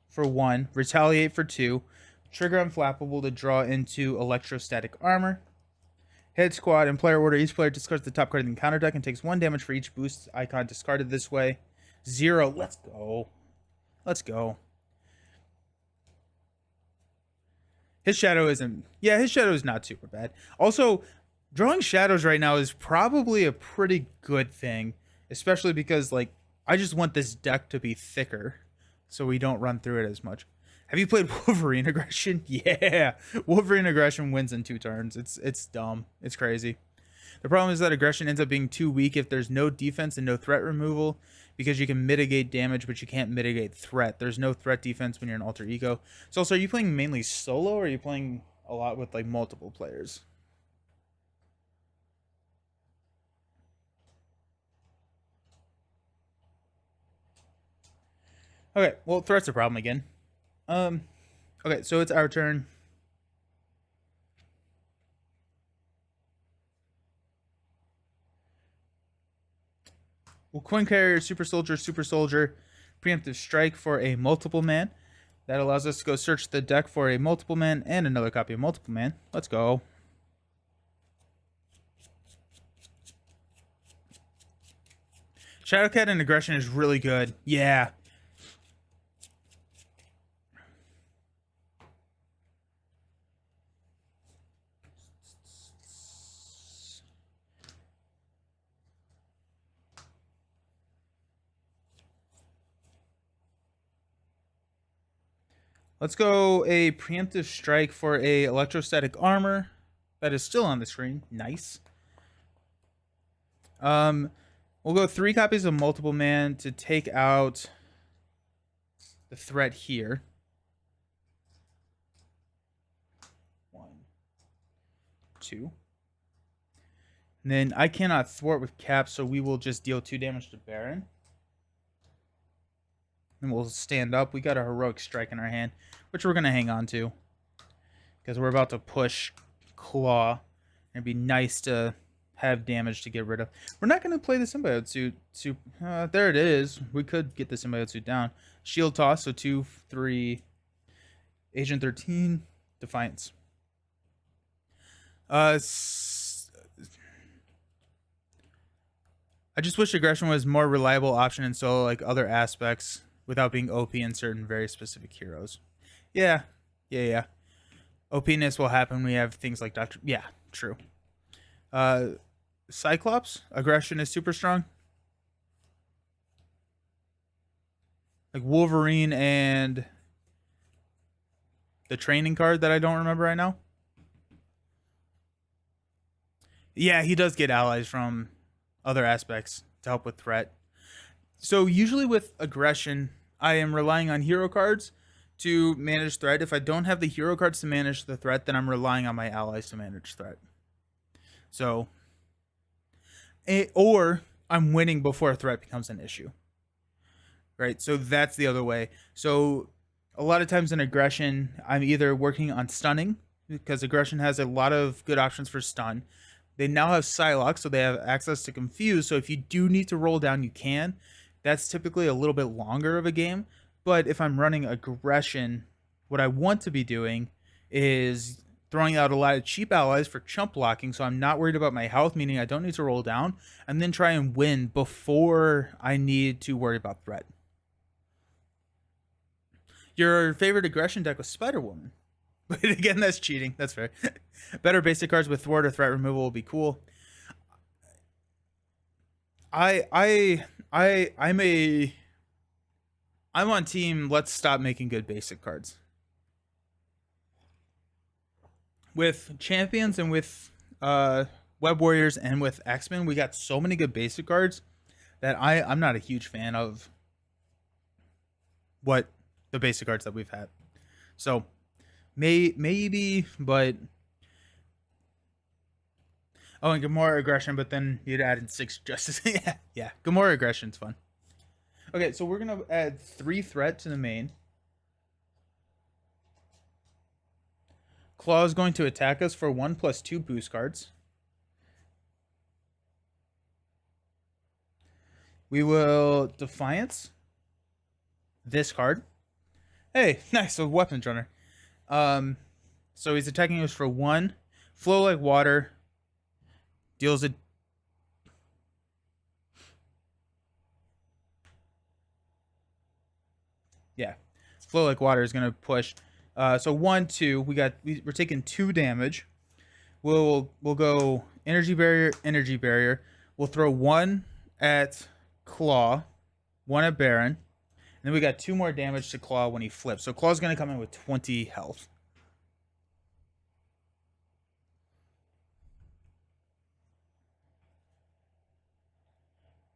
for 1, Retaliate for 2, Trigger Unflappable to draw into Electrostatic Armor. Head squad in player order. Each player discards the top card of the encounter deck and takes 1 damage for each boost icon discarded this way. 0. Let's go. Let's go. His shadow isn't... Yeah, his shadow is not super bad. Also, drawing shadows right now is probably a pretty good thing. Especially because, like, I just want this deck to be thicker. So we don't run through it as much. Have you played Wolverine Aggression? Yeah. Wolverine Aggression wins in 2 turns. It's dumb. It's crazy. The problem is that aggression ends up being too weak if there's no defense and no threat removal, because you can mitigate damage, but you can't mitigate threat. There's no threat defense when you're an alter ego. So also, are you playing mainly solo, or are you playing a lot with like multiple players? Okay, well, threat's a problem again. Okay, so it's our turn. Well, Coin Carrier, Super Soldier, Preemptive Strike for a multiple man. That allows us to go search the deck for a multiple man and another copy of multiple man. Let's go. Shadowcat and aggression is really good. Yeah. Let's go a preemptive strike for a electrostatic armor. That is still on the screen. Nice. We'll go 3 copies of multiple man to take out the threat here. 1, 2. And then I cannot thwart with cap, so we will just deal 2 damage to Baron. And we'll stand up. We got a heroic strike in our hand, which we're going to hang on to, because we're about to push Klaw. It'd be nice to have damage to get rid of. We're not going to play the symbiote suit. There it is. We could get the symbiote suit down. Shield toss, so 2, 3. Agent 13. Defiance. I just wish aggression was a more reliable option in solo, like other aspects, without being OP in certain very specific heroes. Yeah. OPness will happen when we have things like Dr. Yeah, true. Cyclops, aggression is super strong. Like Wolverine and the training card that I don't remember right now. Yeah, he does get allies from other aspects to help with threat. So usually with aggression, I am relying on hero cards to manage threat. If I don't have the hero cards to manage the threat, then I'm relying on my allies to manage threat. So, or I'm winning before a threat becomes an issue. Right? So that's the other way. So a lot of times in aggression, I'm either working on stunning because aggression has a lot of good options for stun. They now have Psylocke, so they have access to Confuse. So if you do need to roll down, you can. That's typically a little bit longer of a game. But if I'm running aggression, what I want to be doing is throwing out a lot of cheap allies for chump blocking, so I'm not worried about my health, meaning I don't need to roll down, and then try and win before I need to worry about threat. Your favorite aggression deck was Spider Woman. But again, that's cheating. That's fair. Better basic cards with thwart or threat removal will be cool. I'm on team. Let's stop making good basic cards. With champions and with Web Warriors and with X-Men, we got so many good basic cards that I'm not a huge fan of what the basic cards that we've had. So maybe, but oh, and Gamora aggression, but then you'd add in 6 justice. yeah, Gamora aggression's fun. Okay, so we're gonna add 3 threat to the main. Klaw is going to attack us for 1+2 boost cards. We will Defiance this card. Hey, nice, a weapons runner. So he's attacking us for 1. Flow like water. Deals a... Yeah. Flow like water is going to push. So 1, 2. We're taking 2 damage. We'll go energy barrier. We'll throw 1 at Klaw, 1 at Baron. And then we got 2 more damage to Klaw when he flips. So Klaw's going to come in with 20 health.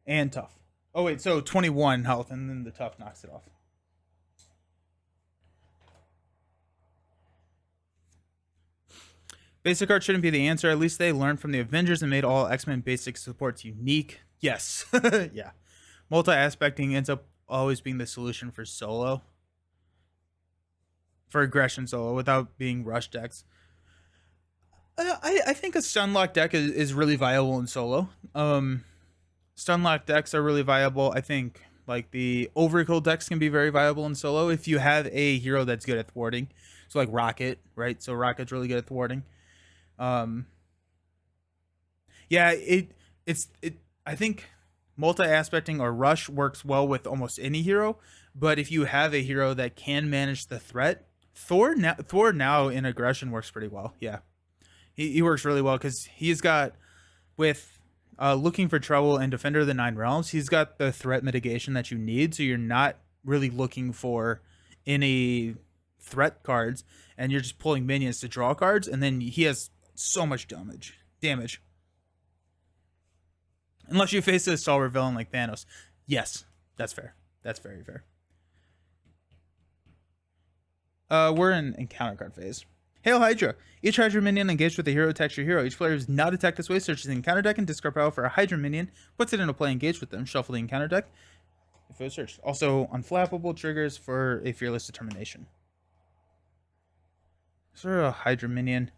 And tough. Oh, wait, so 21 health, and then the tough knocks it off. Basic art shouldn't be the answer. At least they learned from the Avengers and made all X-Men basic supports unique. Yes. Yeah. Multi-aspecting ends up always being the solution for solo. For aggression solo, without being rush decks. I think a Stunlock deck is really viable in solo. Stunlock decks are really viable. I think like the Overkill decks can be very viable in solo if you have a hero that's good at thwarting. So like Rocket, right? So Rocket's really good at thwarting. Yeah, I think multi-aspecting or rush works well with almost any hero, but if you have a hero that can manage the threat, Thor now in aggression works pretty well. Yeah, he works really well because he's got with looking for trouble and Defender of the Nine Realms, he's got the threat mitigation that you need, so you're not really looking for any threat cards, and you're just pulling minions to draw cards, and then he has so much damage. Unless you face a stalwart villain like Thanos. Yes, that's fair. That's very fair. We're in encounter card phase. Hail Hydra. Each Hydra minion engaged with a hero attacks your hero. Each player who's not attacked this way searches the encounter deck and discard power for a Hydra minion, puts it into play engaged with them, shuffle the encounter deck if it was searched. Also, unflappable triggers for a fearless determination. Sort of a Hydra minion.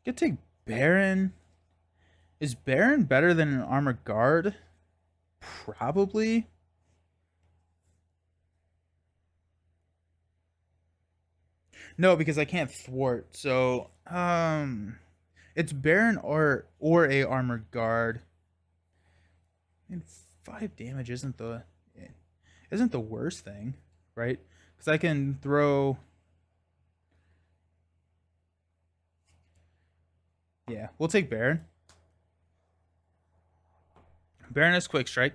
Could take Baron. Is Baron better than an armored guard? Probably. No, because I can't thwart. So, it's Baron or a armored guard. And 5 damage isn't the worst thing, right? Because I can throw. Yeah, we'll take Baron. Baron has quick strike,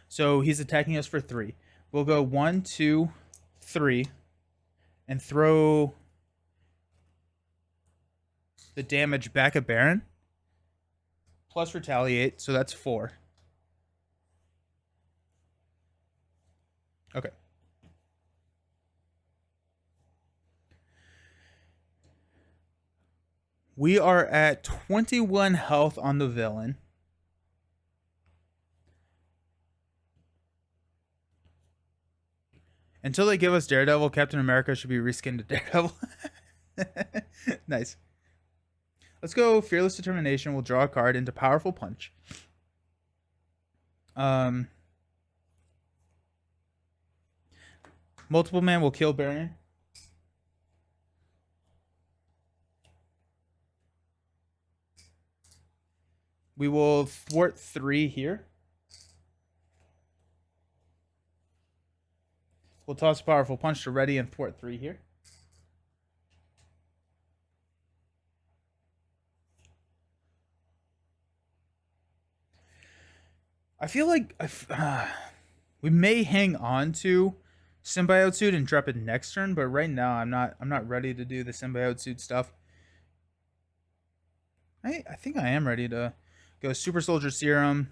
so he's attacking us for 3. We'll go 1, 2, 3, and throw the damage back at Baron. Plus retaliate, so that's 4. Okay. We are at 21 health on the villain. Until they give us Daredevil, Captain America should be reskinned to Daredevil. Nice. Let's go Fearless Determination. We'll draw a card into Powerful Punch. Multiple Man will kill Baron. We will thwart 3 here. We'll toss a Powerful Punch to ready and thwart 3 here. I feel like we may hang on to Symbiote Suit and drop it next turn, but right now I'm not ready to do the Symbiote Suit stuff. I think I am ready to go Super Soldier Serum,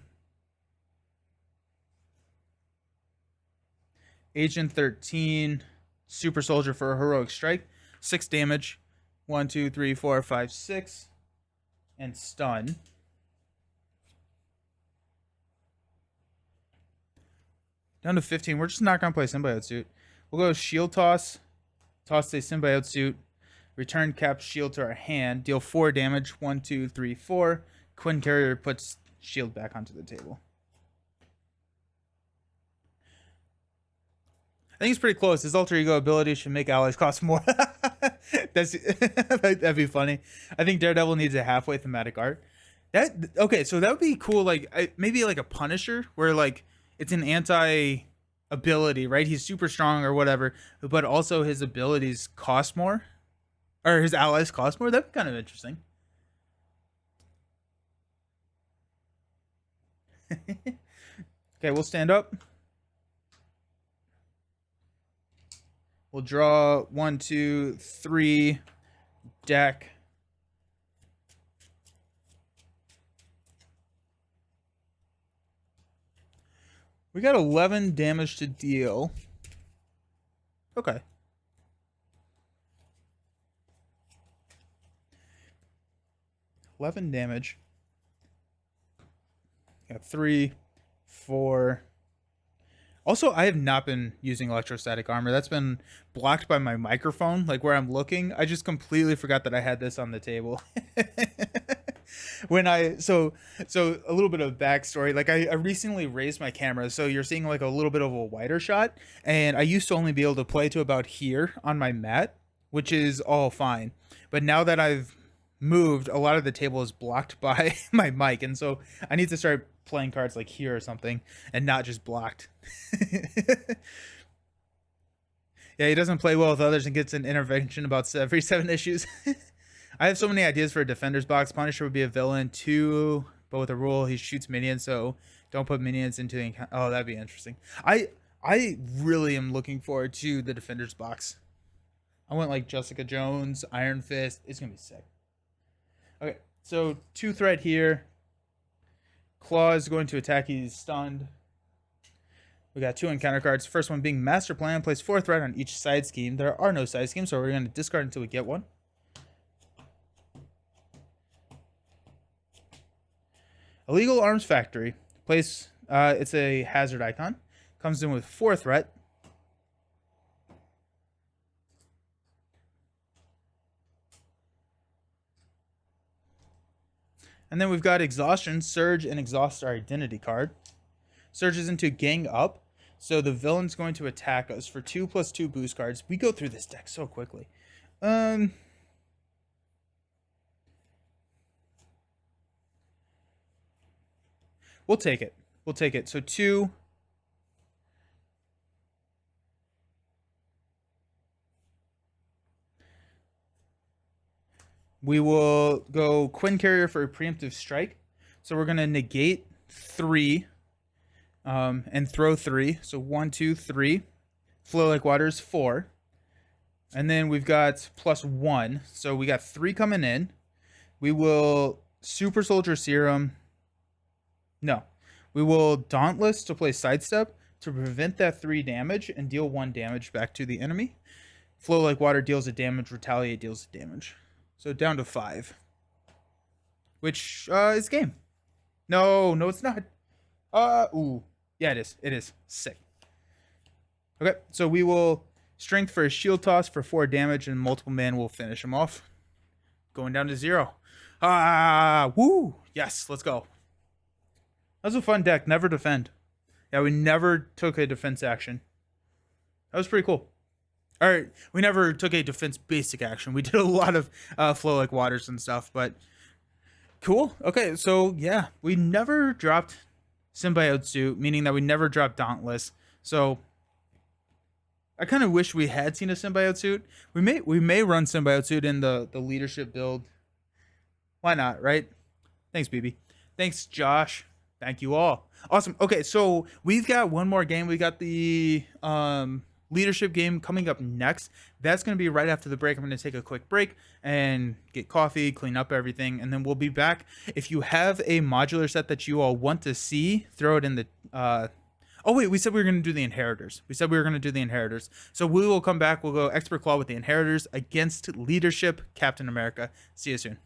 Agent 13, Super Soldier for a Heroic Strike, 6 damage, 1, 2, 3, 4, 5, 6, and stun. Down to 15. We're just not going to play Symbiote Suit. We'll go Shield Toss. Toss a Symbiote Suit. Return Cap Shield to our hand. Deal 4 damage. 1, 2, 3, 4. Quinn Carrier puts Shield back onto the table. I think it's pretty close. His alter ego ability should make allies cost more. That'd be funny. I think Daredevil needs a halfway thematic art. Okay, so that would be cool. Like maybe like a Punisher, where like it's an anti ability, right? He's super strong or whatever, but also his abilities cost more, or his allies cost more. That'd be kind of interesting. Okay, we'll stand up. We'll draw 1, 2, 3 deck. We got 11 damage to deal. Okay. $11 damage. Got 3, 4. Also, I have not been using electrostatic armor. That's been blocked by my microphone, like where I'm looking. I just completely forgot that I had this on the table. When I so a little bit of backstory, like I recently raised my camera, so you're seeing like a little bit of a wider shot, and I used to only be able to play to about here on my mat, which is all fine. But now that I've moved, a lot of the table is blocked by my mic, and so I need to start playing cards like here or something and not just blocked. Yeah, he doesn't play well with others and gets an intervention about every 7 issues. I have so many ideas for a defender's box. Punisher would be a villain too, but with a rule he shoots minions, so don't put minions into the encounter. Oh, that'd be interesting. I really am looking forward to the defender's box. I went like Jessica Jones, Iron Fist. It's gonna be sick. Okay, so 2 threat here. Klaw is going to attack. He's stunned. We got 2 encounter cards. First one being Master Plan. Place 4 threat on each side scheme. There are no side schemes, so we're going to discard until we get one. Illegal Arms Factory. Place. It's a hazard icon. Comes in with 4 threat. And then we've got Exhaustion, Surge, and Exhaust our identity card. Surges into Gang Up. So the villain's going to attack us for 2+2 boost cards. We go through this deck so quickly. We'll take it. We'll take it. So 2. We will go Quinn Carrier for a preemptive strike. So we're going to negate 3 and throw 3. So 1, 2, 3. Flow Like Water's 4. And then we've got +1. So we got 3 coming in. We will Super Soldier Serum. No. We will Dauntless to play Sidestep. to prevent that 3 damage and deal 1 damage back to the enemy. Flow like water deals a damage, retaliate deals a damage. So down to 5. Which is game. No, it's not. Ooh. Yeah, it is. It is. Sick. Okay, so we will strength for a shield toss for 4 damage, and multiple man will finish him off. Going down to 0. Woo! Yes, let's go. That was a fun deck. Never defend. Yeah, we never took a defense action. That was pretty cool. All right, we never took a defense basic action. We did a lot of flow like waters and stuff, but cool. Okay, so yeah, we never dropped symbiote suit, meaning that we never dropped dauntless. So I kind of wish we had seen a symbiote suit. We may run symbiote suit in the leadership build. Why not, right? Thanks, BB. Thanks, Josh. Thank you all. Awesome. Okay, so we've got one more game. We got the leadership game coming up next. That's going to be right after the break. I'm going to take a quick break and get coffee, clean up everything, and then we'll be back. If you have a modular set that you all want to see, throw it in the oh wait, we said we were going to do the inheritors. So we will come back. We'll go expert claw with the inheritors against leadership Captain America. See you soon.